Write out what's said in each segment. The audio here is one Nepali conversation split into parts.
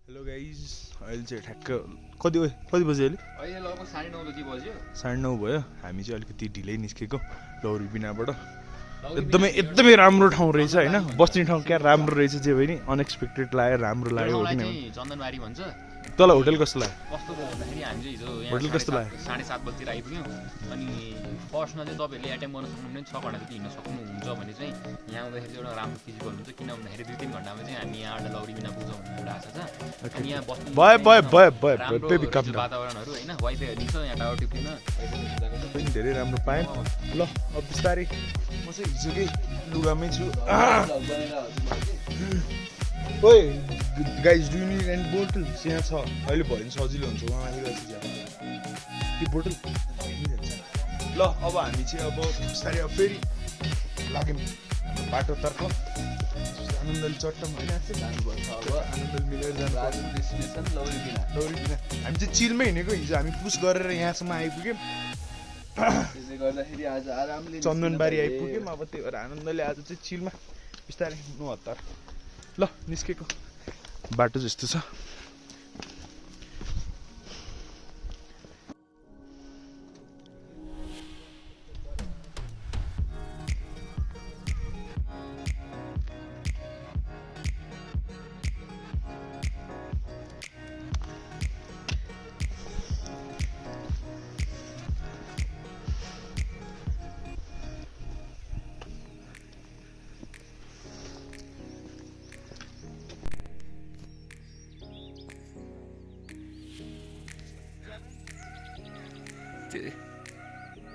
हेलो गाइज अहिले चाहिँ ठ्याक्क कति बज्यो अहिले अहिले लगभग 9:30 बजी बज्यो 9:30 भयो हामी चाहिँ अलिकति ढिलै निस्केको लौरीबिनाबाट एकदमै राम्रो ठाउँ रहेछ हैन बस्ने ठाउँ क्या राम्रो रहेछ जे भयो नि अनएक्सपेक्टेड लाग्यो राम्रो लाग्यो हो नि चन्दनबारी भन्छ तल होटल कस्तो लाग्यो कस्तो भन्दाखेरि हामी चाहिँ हिजो होटल कस्तो लाग्यो 7:30 बजीतिर आइपुग्यौँ अनि फर्स्टमा चाहिँ तपाईँहरूले एटेम्प गर्न सक्नुहुन्न 6 घण्टादेखि हिँड्न सक्नुहुन्छ भने चाहिँ यहाँ आउँदाखेरि चाहिँ एउटा राम्रो फिजिकल हुन्छ किन भन्दाखेरि 2-3 घण्टामा चाहिँ हामी यहाँबाट लौरीबिना पुग्छौँ भन्ने एउटा आशा छ अनि यहाँ बस्नु वातावरणहरू होइन वाइफाईहरू दिन्छ यहाँ टावर टिप्दिन पनि धेरै राम्रो पाएँ ल अब बिस्तारै म चाहिँ हिजोकै लुगामै छु ओइ गाइज डु नीड एन्ड बोतल यहाँ छ अहिले भयो भने सजिलो हुन्छ उहाँ आइरहेको छ त्यो बोतल ल अब हामी चाहिँ अब बिस्तारै अब फेरि लाग्यौँ बाटोतर्फ आनन्दले चट्टम होइन आनन्दले मिलेर जानु डेस्टिनेसन लौरीबिना हामी चाहिँ चिलमै हिँडेको हिजो हामी पुस गरेर यहाँसम्म आइपुग्यौँ त्यसले गर्दाखेरि आज आरामले चन्दनबारी आइपुग्यौँ अब त्यही भएर आनन्दले आज चाहिँ चिलमा बिस्तारै 69 ल निस्केको बाटो जस्तो छ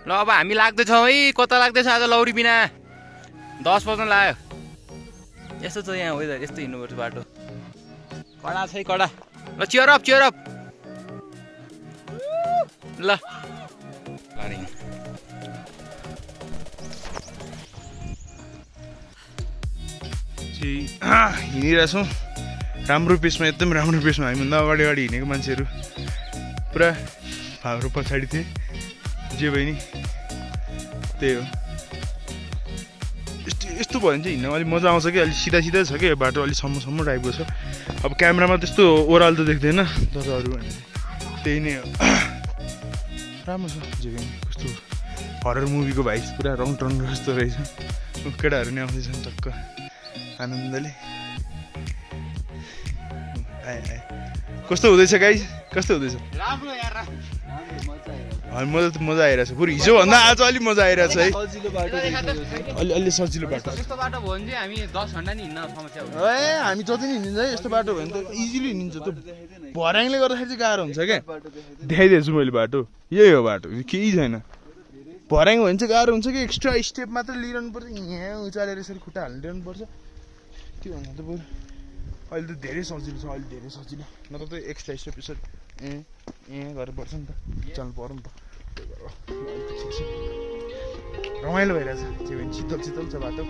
ल अब हामी लाग्दैछौँ है कता लाग्दैछ आज लौरीबिना 10 बज्न लाग्यो यस्तो छ यहाँ वेदर यस्तो हिँड्नुपर्छ बाटो कडा छ है कडा ल चियर अप ल हिँडिरहेछौँ राम्रो पेसमा एकदम राम्रो पेसमा हामीभन्दा अगाडि हिँडेको मान्छेहरू पुरा हाम्रो पछाडि थिए जे भयो नि त्यही हो यस्तो भयो भने चाहिँ हिँड्न अलिक मजा आउँछ कि अलिक सिधा छ कि बाटो अलिक सम्म टाइपको छ अब क्यामेरामा त्यस्तो ओह्रालो त देख्दैन तर अरू भने त्यही नै हो राम्रो छ जे भयो नि कस्तो हरर मुभीको भाइ पुरा रङ टङ जस्तो रहेछ केटाहरू नि आउँदैछन् टक्क आनन्दले आए कस्तो हुँदैछ गाइस कस्तो हुँदैछ राम्रो यार मजा आइरहेछ बरु हिजोभन्दा आज अलिक मजा आइरहेछ है अलि सजिलो बाटो यस्तो बाटो भयो भने चाहिँ हामी 10 घण्टा नि हिँड्न समस्या हुन्छ ए हामी जति नि हिँडिन्छ है यस्तो बाटो भयो भने त इजिली हिँडिन्छ त भर्याङले गर्दाखेरि चाहिँ गाह्रो हुन्छ क्या देखाइदिएछु मैले बाटो यही हो बाटो केही छैन भर्याङ भयो भने चाहिँ गाह्रो हुन्छ कि एक्स्ट्रा स्टेप मात्र लिइरहनु पर्छ यहाँ उचालेर यसरी खुट्टा हालिरहनु पर्छ त्यो भन्दा त बरु अहिले त धेरै सजिलो छ अहिले धेरै सजिलो नत्र त एक्स्ट्रा स्टेप यसरी गरेर पर्छ नि त चल्नु पर्यो नि त रमाइलो भइरहेछ के भने शीतल छ बाटो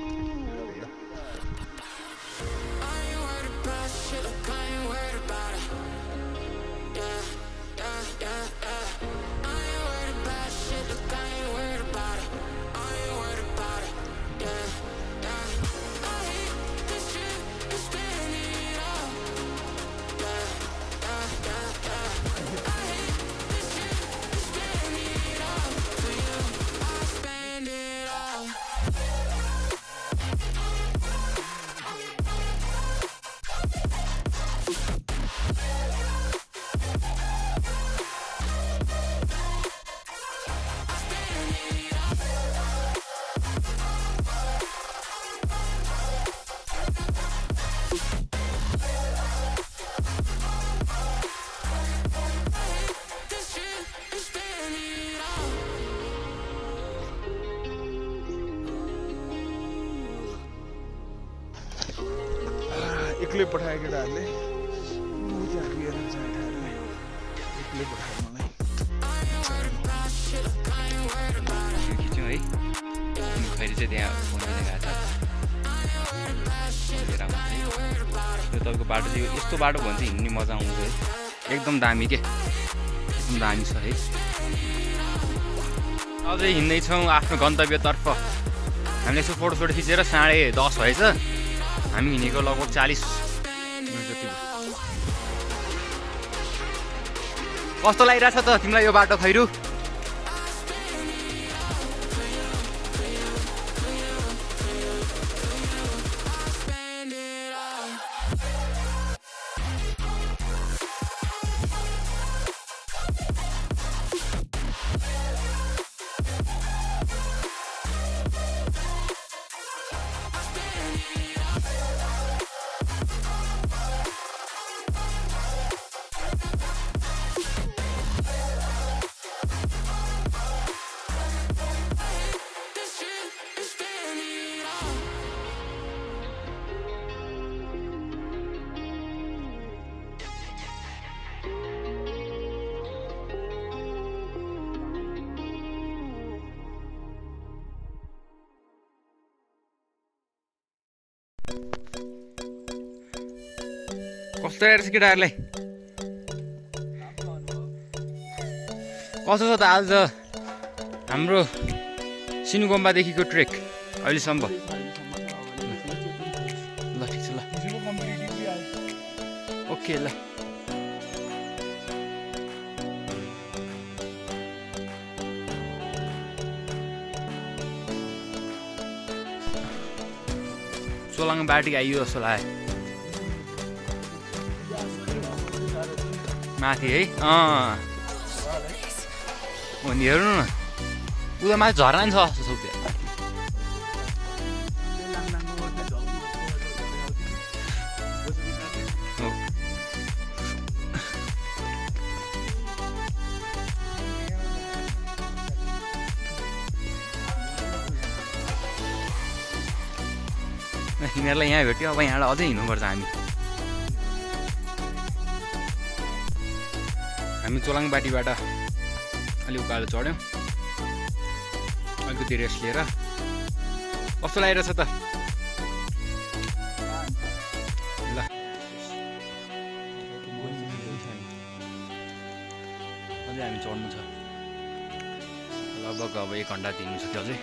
एक्लै पठायो केटाहरूले एक्लै पठायो मलाई खिच्यौँ है अनि फेरि चाहिँ त्यहाँ फोन लिएर गएको छ यो तपाईँको बाटो चाहिँ यस्तो बाटो भयो भने चाहिँ हिँड्ने मजा आउँछ है एकदम दामी के एकदम दामी छ है अझै हिँड्दैछौँ आफ्नो गन्तव्यतर्फ हामीले यसो फोटोसोटो खिचेर 10:30 भएछ हामी हिँडेको लगभग 40 मिनट जति भयो कस्तो लागिरहेछ त तिमीलाई यो बाटो खैरु कस्तो रहेछ केटाहरूलाई कसो छ त आज हाम्रो सिनुगम्बादेखिको ट्रेक अहिलेसम्म ल ठिक छ ल ओके ल सोलाङ बाटी आइयो जस्तो लाग्यो माथि है नि हेर्नु न उता माथि झर्ना नि छ जस्तो छ त्यहाँ तिनीहरूलाई यहाँ भेट्यो अब यहाँबाट अझै हिँड्नुपर्छ हामी चोलाङ बाटीबाट अलि उकालो चढ्यौँ अलिकति रेस्ट लिएर कस्तो लागिरहेछ त ल अझै हामी चढ्नु छ लगभग अब 1 घन्टा हिँड्नु सक्यो अझै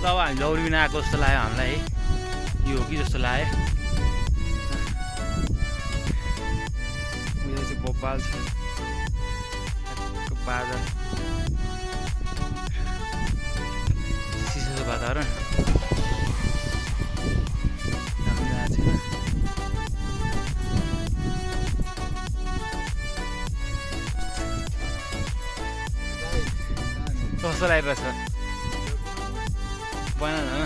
अब हामी लौरीबिना आएको जस्तो लाग्यो हामीलाई है यो हो कि जस्तो लाग्यो उयो चाहिँ भोपाल छ बाजा चिसो वातावरण कस्तो लागिरहेछ बनाना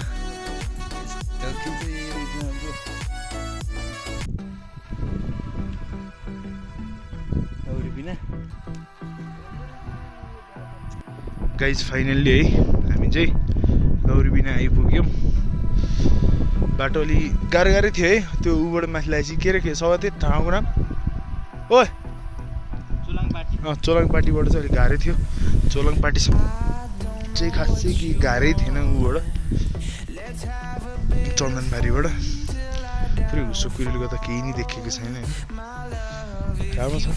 गाइज फाइनल्ली है हामी चाहिँ लौरीबिना आइपुग्यौँ बाटो अलि गाह्रो थियो है त्यो उबाट माथि लागेपछि के रे सबै त्यो ठाउँको नाम ओए चोलाङ पाटीबाट चाहिँ अलिक गाह्रो थियो चोलाङ पाटीसम्म चाहिँ खासै कि गाह्रै थिएन उबाट चन्दनबारीबाट पुरै हुसो कुहिरोले गर्दा केही नै देखेको छैन राम्रो छ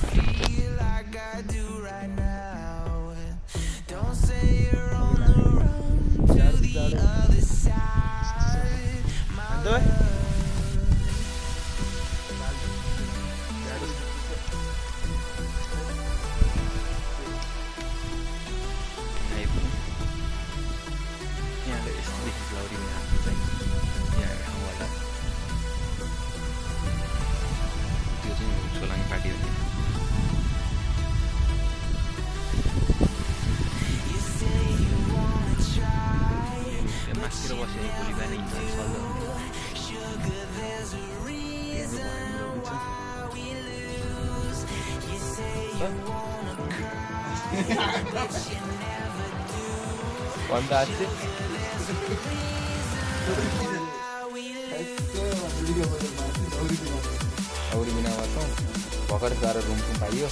Lauribina भर्खर गएर रुम पाइयो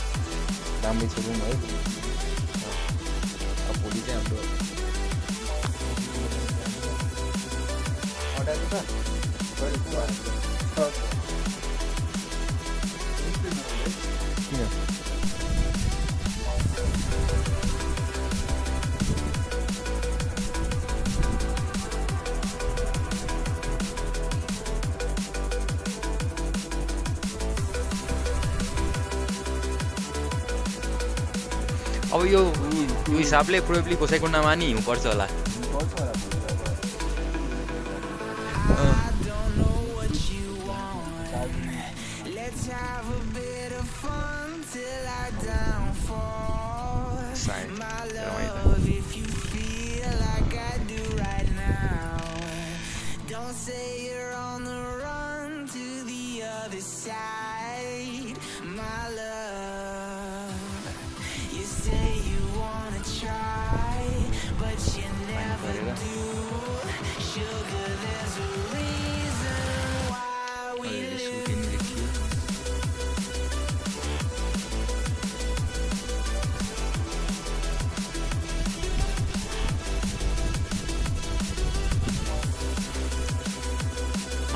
राम्रै छ रुम है अब भोलि चाहिँ हाम्रो अब यो हिसाबले प्रोबेबली कसैको नाममा नि हिउँ पर्छ होला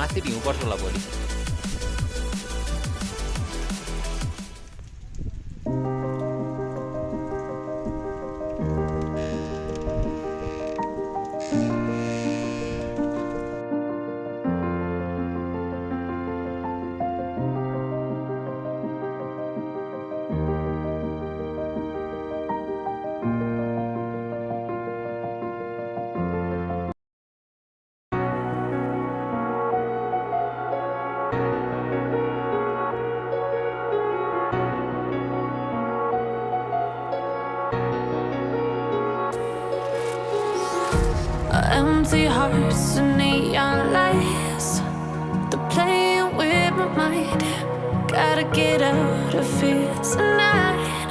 माथि हिउँ पर्छ होला भोलि Empty hearts and neon lights, they're playing with my mind. Gotta get out of here tonight.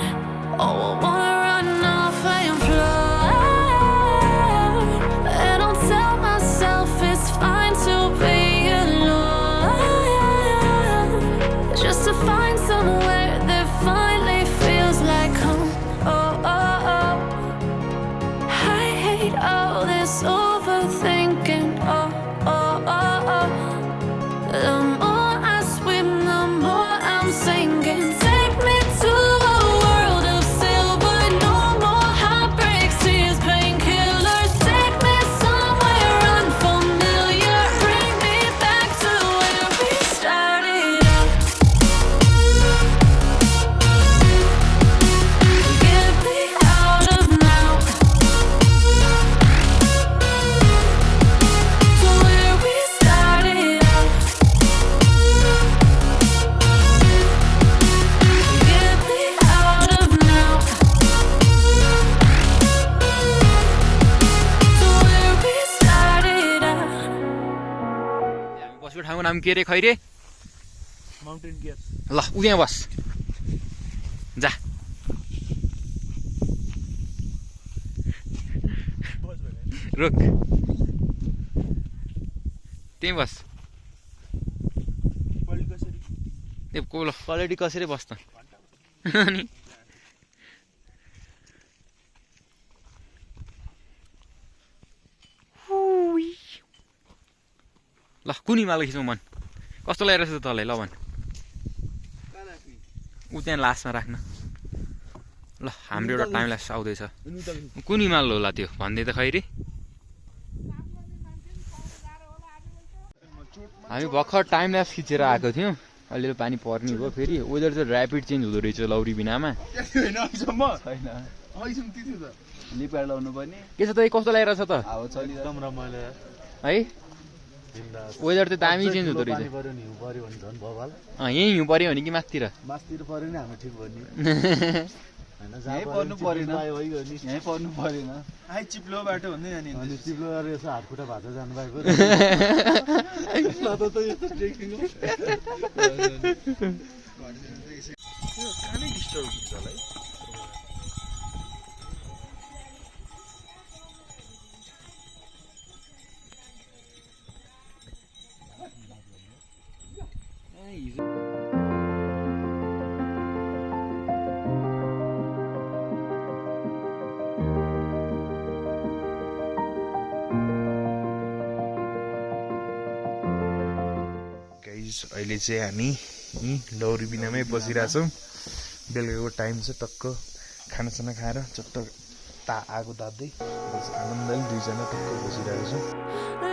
Oh, I wanna run off and fly. And I'll tell myself it's fine to be alone, just to find somewhere that finally feels like home. Oh, oh, oh. I hate all this overthinking. Oh, oh, oh, oh. The more I swim, the more I'm sinking. Take me to a world of silver. No more heartbreaks, tears, painkillers. Take me somewhere unfamiliar. Bring me back to where we started out. Get me out of now. To where we started out. Get me out of now. To where we started out. हामी बसेको ठाउँको नाम के रे खैरे माउन्टेन गियर ल उ यहाँ बस जा रुक त्यहीँ बस त्यो क्वालिटी कसरी बस्छ अनि हुई। ल कुन हिमाल खिच्नु मन कस्तो लागिरहेछ त तँलाई ल भन् ऊ त्यहाँ लास्टमा राख्न ल हाम्रो एउटा टाइम ल्याप्स आउँदैछ कुन हिमाल होला त्यो भन्दै त खैरे हामी भर्खर टाइम ल्याप्स खिचेर आएको थियौँ अलिअलि पानी पर्ने भयो फेरि वेदर चाहिँ ऱ्यापिड चेन्ज हुँदो रहेछ लौरीबिनामा लिप गार्ड लाउनु पर्ने के छ त कस्तो लागिरहेछ त हावा चलिरहेको एकदम रमाइलो है वेदर चाहिँ दामी चेन्ज हुँदो रहेछ पानी पर्यो नि हिउँ पर्यो भने झन् बवाल यहीँ हिउँ पर्यो भने कि माथितिर मासतिर पर्यो नि हामी ठिक भयो नि हैन यहीँ पर्नु परेन यहीँ पर्नु परेन आइ चिप्लो बाटो भन्दै जाने अनि चिप्लो गरेर यसो हात खुट्टा भाँच्दै जानु भएको त यस्तो ट्रेकिङ हो कानै डिस्टर्ब हुन्छ होला है गाइज अहिले चाहिँ हामी लौरीबिनामै बसिरहेछौँ बेलुकाको टाइम छ टक्क खानासाना खाएर चट्ट आगो ताप्दै आनन्दले दुईजना टक्क बसिरहेको छौँ